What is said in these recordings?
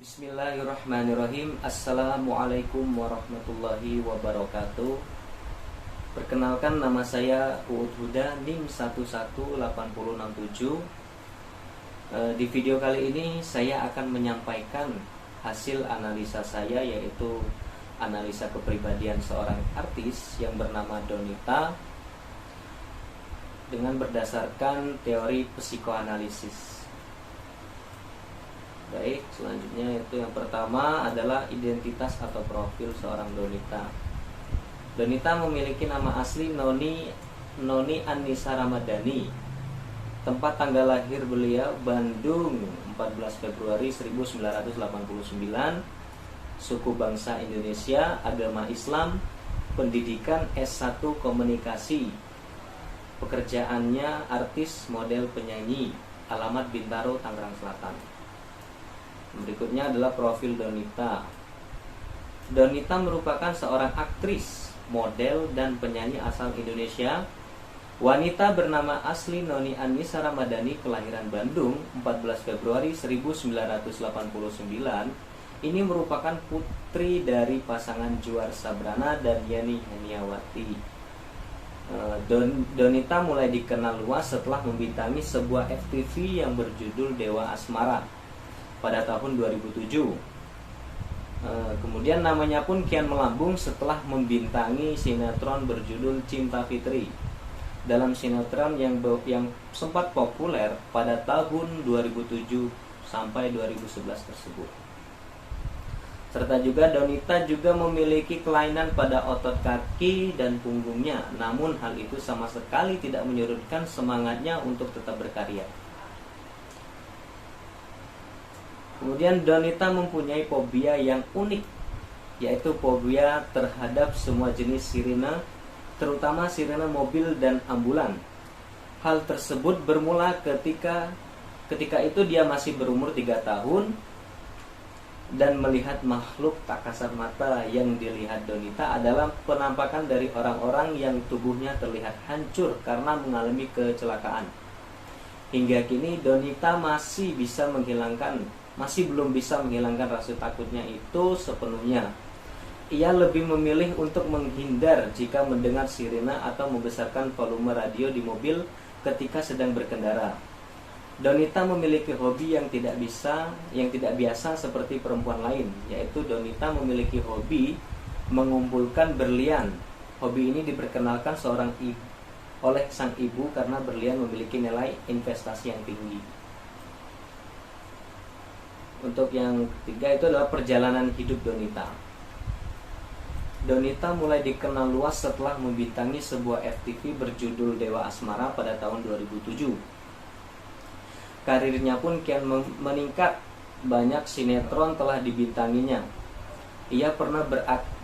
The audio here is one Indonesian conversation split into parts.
Bismillahirrahmanirrahim. Assalamualaikum warahmatullahi wabarakatuh. Perkenalkan, nama saya Uud Huda, NIM 118067. Di video kali ini saya akan menyampaikan hasil analisa saya, yaitu analisa kepribadian seorang artis yang bernama Donita dengan berdasarkan teori psikoanalisis. Baik, selanjutnya itu yang pertama adalah identitas atau profil seorang Donita. Donita memiliki nama asli Noni Annisa Ramadhani. Tempat tanggal lahir beliau Bandung, 14 Februari 1989. Suku bangsa Indonesia, agama Islam, pendidikan S1 Komunikasi. Pekerjaannya artis, model, penyanyi. Alamat Bintaro, Tangerang Selatan. Berikutnya adalah profil Donita. Donita merupakan seorang aktris, model, dan penyanyi asal Indonesia. Wanita bernama asli Noni Annisa Ramadhani, kelahiran Bandung, 14 Februari 1989. Ini merupakan putri dari pasangan Juar Sabrana dan Yani Haniawati. Donita mulai dikenal luas setelah membintangi sebuah FTV yang berjudul Dewa Asmara pada tahun 2007. Kemudian namanya pun kian melambung setelah membintangi sinetron berjudul Cinta Fitri. Dalam sinetron yang sempat populer pada tahun 2007 sampai 2011 tersebut. Serta juga Donita juga memiliki kelainan pada otot kaki dan punggungnya. Namun hal itu sama sekali tidak menyurutkan semangatnya untuk tetap berkarya. Kemudian Donita mempunyai fobia yang unik, yaitu fobia terhadap semua jenis sirine, terutama sirine mobil dan ambulan. Hal tersebut bermula ketika itu dia masih berumur 3 tahun dan melihat makhluk tak kasat mata. Yang dilihat Donita adalah penampakan dari orang-orang yang tubuhnya terlihat hancur karena mengalami kecelakaan. Hingga kini Donita masih belum bisa menghilangkan rasa takutnya itu sepenuhnya. Ia lebih memilih untuk menghindar jika mendengar sirine atau membesarkan volume radio di mobil ketika sedang berkendara. Donita memiliki hobi yang tidak biasa seperti perempuan lain, yaitu Donita memiliki hobi mengumpulkan berlian. Hobi ini diperkenalkan oleh sang ibu karena berlian memiliki nilai investasi yang tinggi. Untuk yang ketiga itu adalah perjalanan hidup Donita. Donita mulai dikenal luas setelah membintangi sebuah FTV berjudul Dewa Asmara pada tahun 2007. Karirnya pun kian meningkat, banyak sinetron telah dibintanginya. Ia pernah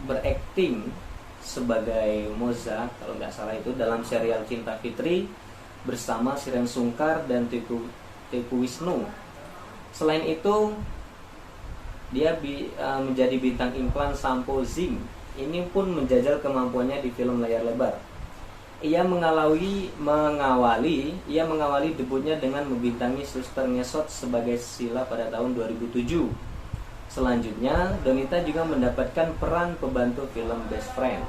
berakting sebagai Moza, kalau nggak salah itu, dalam serial Cinta Fitri bersama Shireen Sungkar dan Teuku Wisnu. Selain itu, dia menjadi bintang iklan sampo Zing. Ini pun menjajal kemampuannya di film layar lebar. Ia mengawali debutnya dengan membintangi Suster Ngesot sebagai Sila pada tahun 2007. Selanjutnya, Donita juga mendapatkan peran pembantu film Best Friend.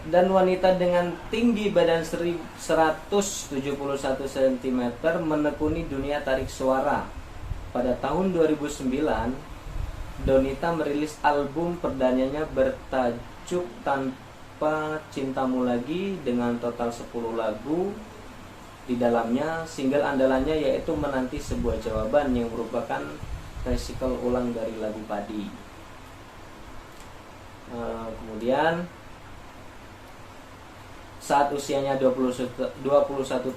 Dan wanita dengan tinggi badan 171 cm menekuni dunia tarik suara. Pada tahun 2009, Donita merilis album perdananya bertajuk Tanpa Cintamu Lagi dengan total 10 lagu. Di dalamnya single andalannya yaitu Menanti Sebuah Jawaban yang merupakan recycle ulang dari lagu Padi. Kemudian saat usianya 21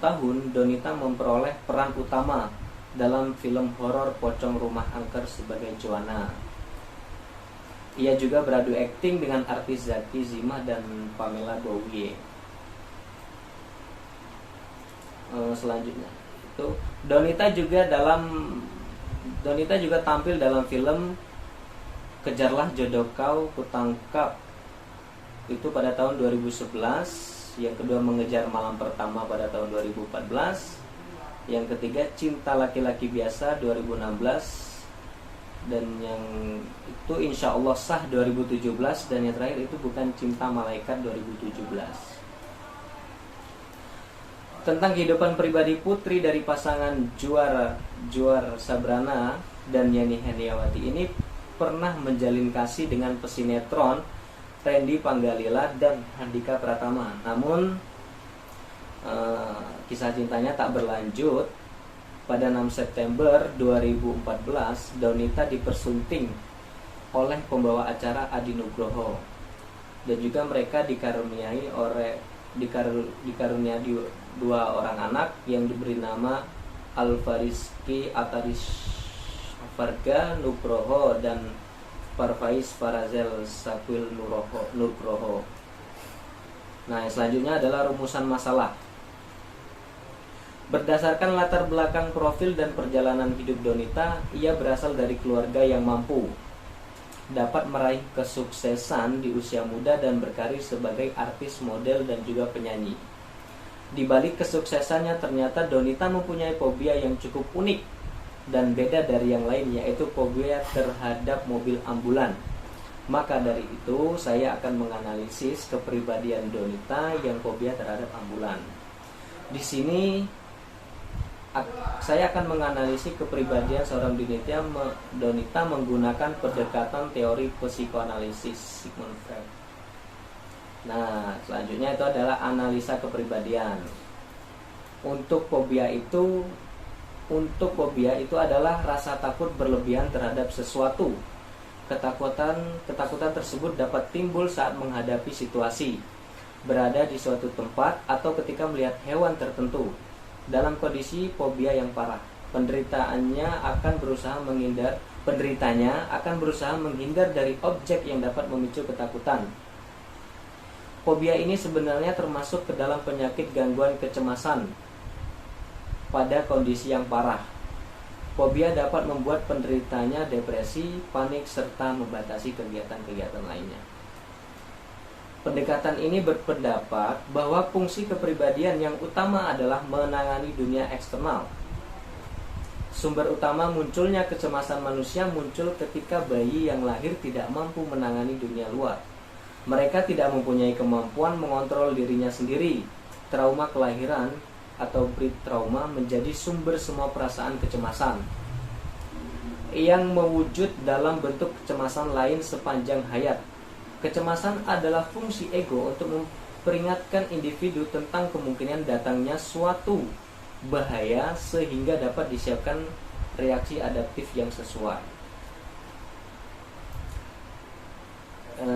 tahun, Donita memperoleh peran utama dalam film horor Pocong Rumah Angker sebagai Joanna. Ia juga beradu akting dengan artis Zaki Zimah dan Pamela Bowie. Selanjutnya itu Donita juga tampil dalam film Kejarlah Jodoh Kau Kutangkap itu pada tahun 2011. Yang kedua Mengejar Malam Pertama pada tahun 2014. Yang ketiga Cinta Laki-Laki Biasa 2016. Dan yang itu insya Allah sah 2017. Dan yang terakhir itu Bukan Cinta Malaikat 2017. Tentang kehidupan pribadi putri dari pasangan Juar Sabrana dan Yani Heniawati ini pernah menjalin kasih dengan pesinetron Randy Panggalila dan Handika Pratama. Namun kisah cintanya tak berlanjut. Pada 6 September 2014 Donita dipersunting oleh pembawa acara Adi Nugroho. Dan juga mereka dikaruniai dua orang anak yang diberi nama Alfariski Ataris Varga Nugroho dan Parvais Farazel Sakwil Nugroho. Nah, yang selanjutnya adalah rumusan masalah. Berdasarkan latar belakang profil dan perjalanan hidup Donita, ia berasal dari keluarga yang mampu, dapat meraih kesuksesan di usia muda dan berkarir sebagai artis, model, dan juga penyanyi. Di balik kesuksesannya ternyata Donita mempunyai fobia yang cukup unik dan beda dari yang lain, yaitu fobia terhadap mobil ambulan. Maka dari itu saya akan menganalisis kepribadian Donita yang fobia terhadap ambulan. Di sini saya akan menganalisis kepribadian seorang Donita menggunakan pendekatan teori psikoanalisis Sigmund Freud. Nah, selanjutnya itu adalah analisa kepribadian. Untuk fobia itu adalah rasa takut berlebihan terhadap sesuatu. Ketakutan tersebut dapat timbul saat menghadapi situasi, berada di suatu tempat, atau ketika melihat hewan tertentu. Dalam kondisi fobia yang parah, penderitanya akan berusaha menghindar dari objek yang dapat memicu ketakutan. Fobia ini sebenarnya termasuk ke dalam penyakit gangguan kecemasan pada kondisi yang parah. Fobia dapat membuat penderitanya depresi, panik, serta membatasi kegiatan-kegiatan lainnya. Pendekatan ini berpendapat bahwa fungsi kepribadian yang utama adalah menangani dunia eksternal. Sumber utama munculnya kecemasan manusia muncul ketika bayi yang lahir tidak mampu menangani dunia luar. Mereka tidak mempunyai kemampuan mengontrol dirinya sendiri. Trauma kelahiran atau pre-trauma menjadi sumber semua perasaan kecemasan yang mewujud dalam bentuk kecemasan lain sepanjang hayat. Kecemasan adalah fungsi ego untuk memperingatkan individu tentang kemungkinan datangnya suatu bahaya sehingga dapat disiapkan reaksi adaptif yang sesuai.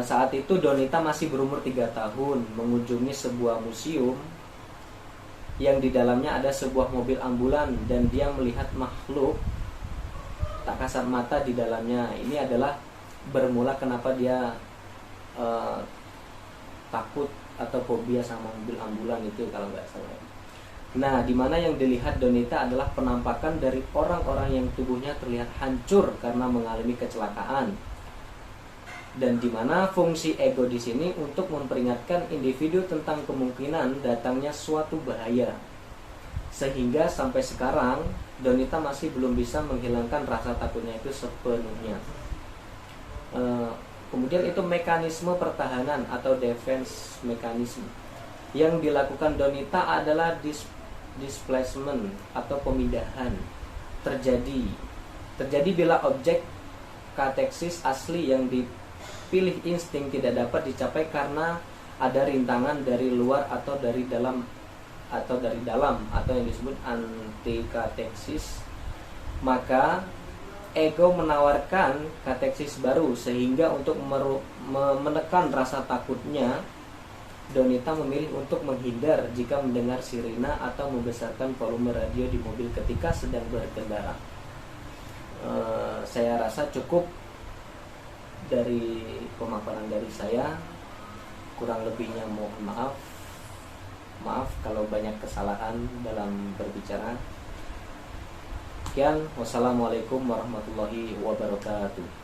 Saat itu Donita masih berumur 3 tahun, mengunjungi sebuah museum yang di dalamnya ada sebuah mobil ambulan dan dia melihat makhluk tak kasat mata di dalamnya. Ini adalah bermula kenapa dia takut atau fobia sama mobil ambulan itu kalau nggak salah. Nah, di mana yang dilihat Donita adalah penampakan dari orang-orang yang tubuhnya terlihat hancur karena mengalami kecelakaan. Dan di mana fungsi ego di sini untuk memperingatkan individu tentang kemungkinan datangnya suatu bahaya. Sehingga sampai sekarang Donita masih belum bisa menghilangkan rasa takutnya itu sepenuhnya. Kemudian itu mekanisme pertahanan atau defense mekanisme yang dilakukan Donita adalah displacement atau pemindahan terjadi bila objek kateksis asli yang dipilih insting tidak dapat dicapai karena ada rintangan dari luar atau dari dalam atau yang disebut antikateksis. Maka ego menawarkan kateksis baru sehingga untuk menekan rasa takutnya Donita memilih untuk menghindar jika mendengar sirena atau membesarkan volume radio di mobil ketika sedang berkendara. Saya rasa cukup dari pemaparan dari saya. Kurang lebihnya mohon maaf kalau banyak kesalahan dalam berbicara. Sekian, wassalamualaikum warahmatullahi wabarakatuh.